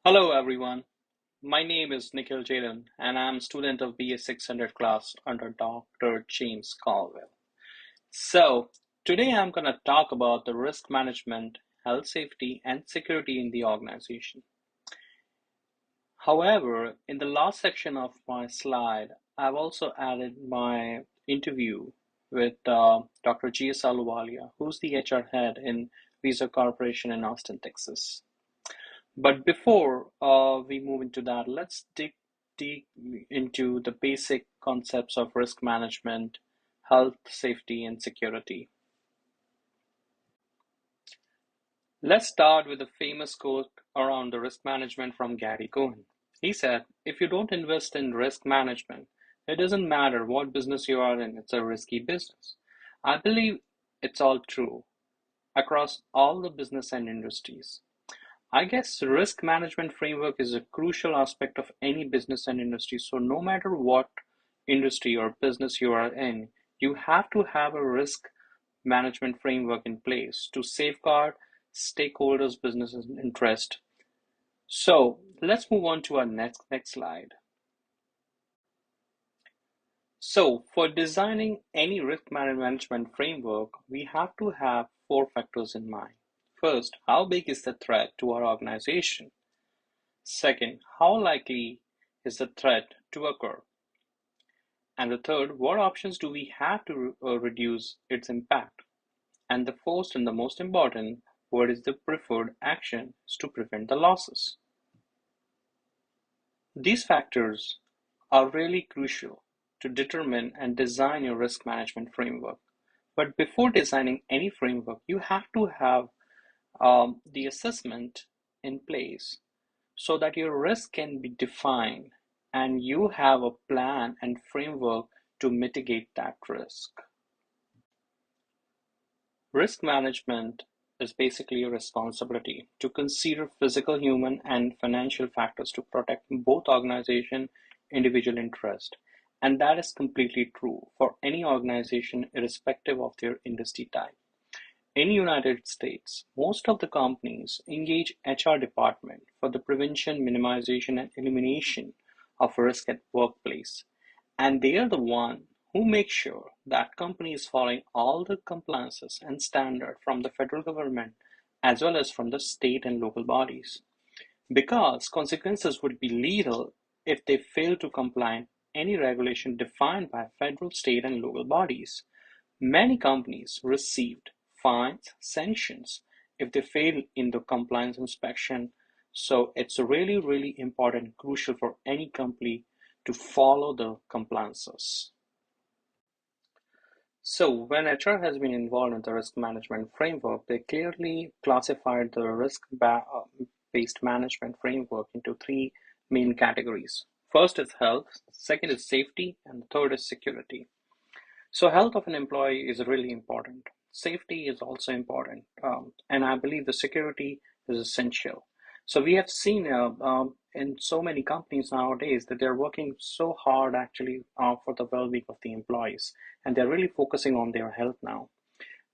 Hello everyone, my name is Nikhil Jadon and I'm a student of BA600 class under Dr. James Caldwell. So, today I'm going to talk about the risk management, health safety and security in the organization. However, in the last section of my slide, I've also added my interview with Dr. G.S. Aluwalia, who's the HR head in Visa Corporation in Austin, Texas. But before we move into that, let's dig deep into the basic concepts of risk management, health, safety, and security. Let's start with a famous quote around the risk management from Gary Cohen. He said, if you don't invest in risk management, it doesn't matter what business you are in, it's a risky business. I believe it's all true across all the business and industries. I guess risk management framework is a crucial aspect of any business and industry. So no matter what industry or business you are in, you have to have a risk management framework in place to safeguard stakeholders' business interest. So let's move on to our next slide. So for designing any risk management framework, we have to have four factors in mind. First, how big is the threat to our organization? Second, how likely is the threat to occur? And the third, what options do we have to reduce its impact? And the fourth and the most important, what is the preferred action to prevent the losses? These factors are really crucial to determine and design your risk management framework. But before designing any framework, you have to have the assessment in place so that your risk can be defined and you have a plan and framework to mitigate that risk. Risk management is basically a responsibility to consider physical, human, and financial factors to protect both organization individual interest. And that is completely true for any organization irrespective of their industry type. In United States, most of the companies engage HR department for the prevention, minimization, and elimination of risk at workplace. And they are the one who make sure that company is following all the compliances and standard from the federal government as well as from the state and local bodies. Because consequences would be lethal if they fail to comply any regulation defined by federal, state, and local bodies. Many companies received fines, sanctions if they fail in the compliance inspection. So it's really, really important, crucial for any company to follow the compliances. So when HR has been involved in the risk management framework, they clearly classified the risk-based management framework into three main categories. First is health, second is safety, and the third is security. So health of an employee is really important. Safety is also important, and I believe the security is essential. So we have seen in so many companies nowadays that they're working so hard actually for the well-being of the employees, and they're really focusing on their health now.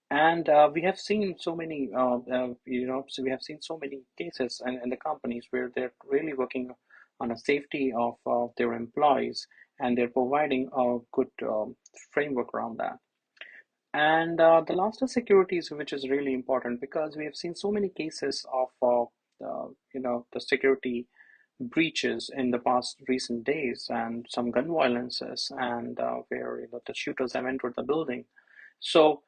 And we have seen so many, so we have seen so many cases in the companies where they're really working on a safety of their employees, and they're providing a good framework around that. And the last is securities, which is really important because we have seen so many cases of, the security breaches in the past recent days, and some gun violences, and where the shooters have entered the building. So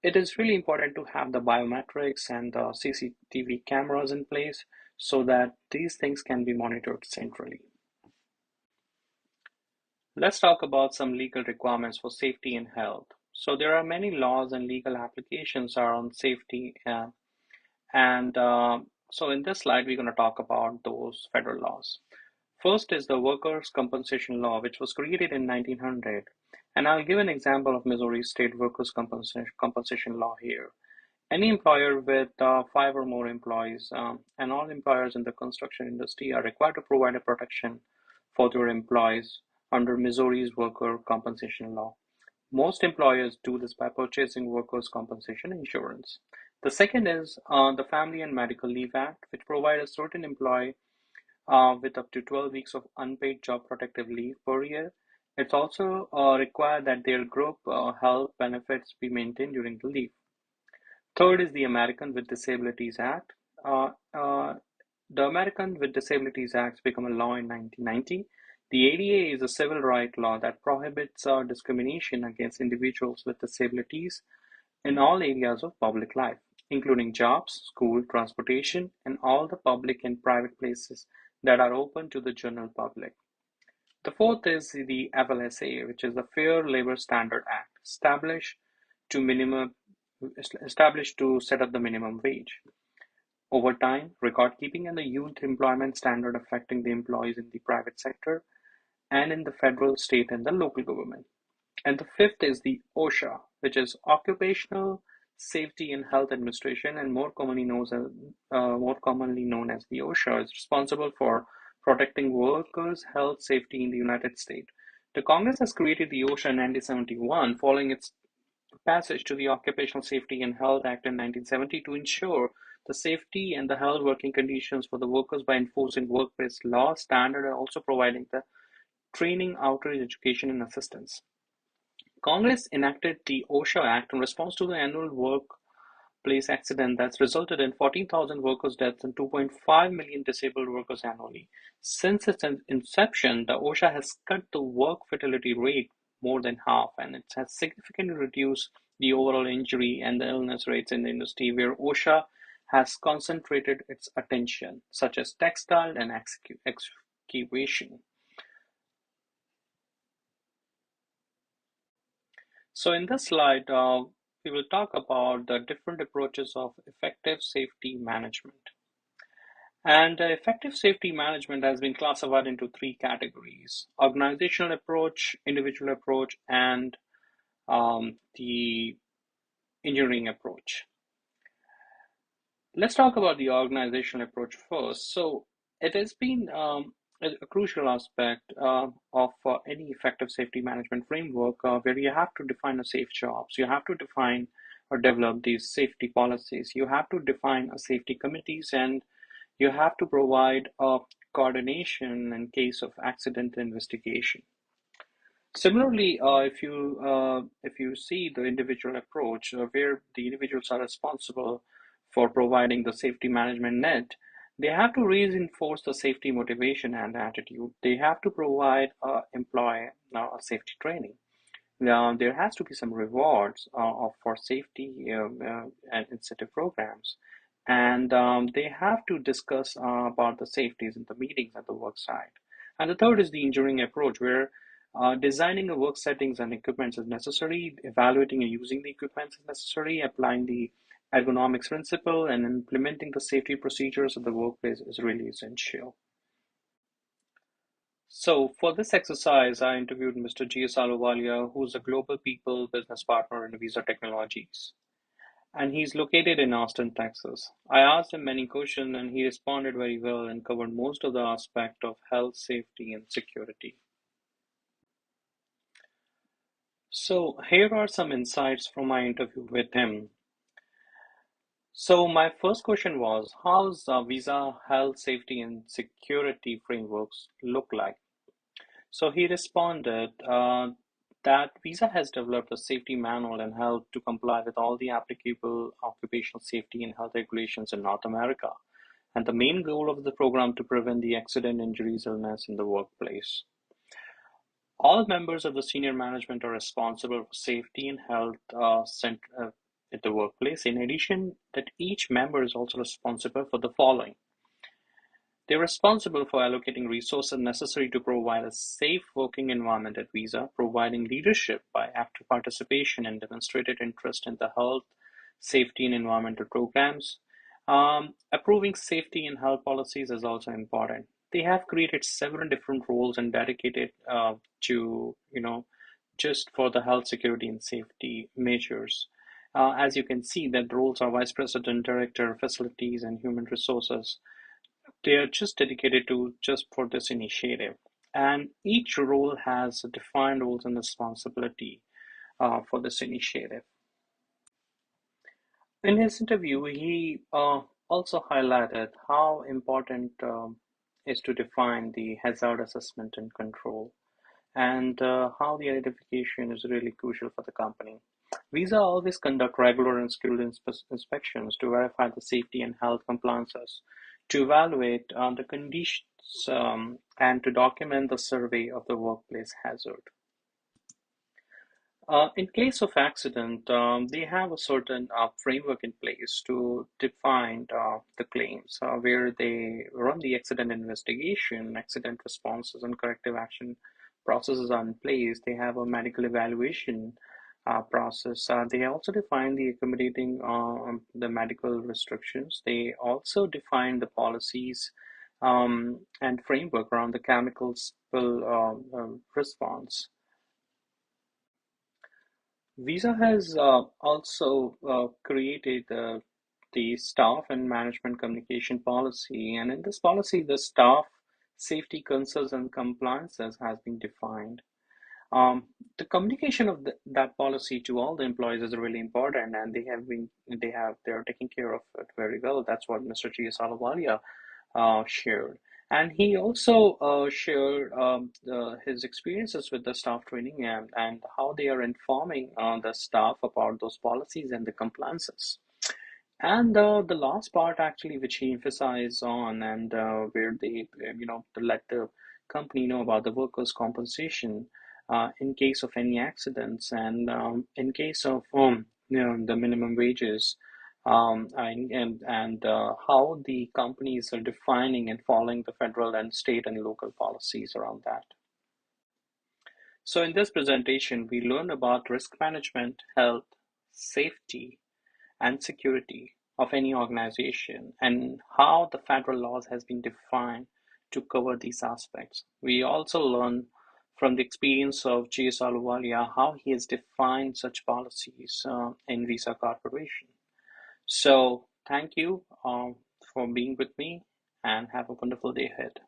it is really important to have the biometrics and the CCTV cameras in place so that these things can be monitored centrally. Let's talk about some legal requirements for safety and health. So there are many laws and legal applications around safety, and so in this slide we're going to talk about those federal laws. First is the Workers' Compensation Law, which was created in 1900. And I'll give an example of Missouri State Workers' Compensation Law here. Any employer with five or more employees, and all employers in the construction industry are required to provide a protection for their employees under Missouri's Worker Compensation Law. Most employers do this by purchasing workers' compensation insurance. The second is the Family and Medical Leave Act, which provides a certain employee with up to 12 weeks of unpaid job protective leave per year. It's also required that their group health benefits be maintained during the leave. Third is the American with Disabilities Act. Uh, uh, the American with Disabilities Act became a law in 1990. The ADA is a civil right law that prohibits discrimination against individuals with disabilities in all areas of public life, including jobs, school, transportation, and all the public and private places that are open to the general public. The fourth is the FLSA, which is the Fair Labor Standard Act, established to set up the minimum wage. Overtime, record keeping, and the Youth Employment Standard affecting the employees in the private sector and in the federal, state, and the local government. And the fifth is the OSHA, which is Occupational Safety and Health Administration, and more commonly known as the OSHA, is responsible for protecting workers' health safety in the United States. The Congress has created the OSHA in 1971, following its passage to the Occupational Safety and Health Act in 1970 to ensure the safety and the health working conditions for the workers by enforcing workplace law standard and also providing the training, outreach, education, and assistance. Congress enacted the OSHA Act in response to the annual workplace accident that's resulted in 14,000 workers' deaths and 2.5 million disabled workers annually. Since its inception, the OSHA has cut the work fatality rate more than half, and it has significantly reduced the overall injury and the illness rates in the industry where OSHA has concentrated its attention, such as textile and excavation. So in this slide, we will talk about the different approaches of effective safety management. And effective safety management has been classified into three categories: organizational approach, individual approach, and the engineering approach. Let's talk about the organizational approach first. So it has been a crucial aspect of any effective safety management framework where you have to define a safe jobs, you have to define or develop these safety policies, you have to define a safety committees, and you have to provide a coordination in case of accident investigation. Similarly, if you see the individual approach, where the individuals are responsible for providing the safety management net, they have to reinforce the safety motivation and attitude. They have to provide employ safety training. Now, there has to be some rewards for safety and incentive programs, and they have to discuss about the safeties in the meetings at the work site. And the third is the engineering approach, where designing a work settings and equipment is necessary, evaluating and using the equipment is necessary, applying the ergonomics principle, and implementing the safety procedures at the workplace is really essential. So for this exercise, I interviewed Mr. G.S. Ahluwalia, who's a global people business partner in Visa Technologies, and he's located in Austin, Texas. I asked him many questions, and he responded very well and covered most of the aspect of health, safety, and security. So here are some insights from my interview with him. So my first question was, how's Visa health, safety, and security frameworks look like? So he responded that Visa has developed a safety manual and helped to comply with all the applicable occupational safety and health regulations in North America. And the main goal of the program to prevent the accident, injuries, illness in the workplace. All members of the senior management are responsible for safety and health at the workplace. In addition, that each member is also responsible for the following. They're responsible for allocating resources necessary to provide a safe working environment at Visa, providing leadership by active participation and demonstrated interest in the health, safety, and environmental programs. Approving safety and health policies is also important. They have created several different roles and dedicated to, just for the health, security, and safety measures. As you can see, that roles are Vice President, Director, Facilities, and Human Resources. They are just dedicated to just for this initiative, and each role has defined roles and responsibility for this initiative. In his interview, he also highlighted how important is to define the hazard assessment and control, and how the identification is really crucial for the company. Visa always conduct regular and skilled inspections to verify the safety and health compliances, to evaluate the conditions, and to document the survey of the workplace hazard. In case of accident, they have a certain framework in place to define the claims, where they run the accident investigation, accident responses, and corrective action processes are in place. They have a medical evaluation process. They also define the accommodating the medical restrictions. They also define the policies and framework around the chemical spill response. Visa has also created the staff and management communication policy, and in this policy, the staff safety concerns and compliances has been defined. The communication of that policy to all the employees is really important, and they're taking care of it very well. That's what Mr. G. S. Ahluwalia shared. And he also shared his experiences with the staff training, and how they are informing the staff about those policies and the compliances. And the last part actually, which he emphasized on, and where they, to let the company know about the workers' compensation in case of any accidents, and in case of the minimum wages, and how the companies are defining and following the federal and state and local policies around that. So in this presentation, we learned about risk management, health, safety, and security of any organization, and how the federal laws has been defined to cover these aspects. We also learn from the experience of G.S. Ahluwalia how he has defined such policies in Visa Corporation. So thank you for being with me, and have a wonderful day ahead.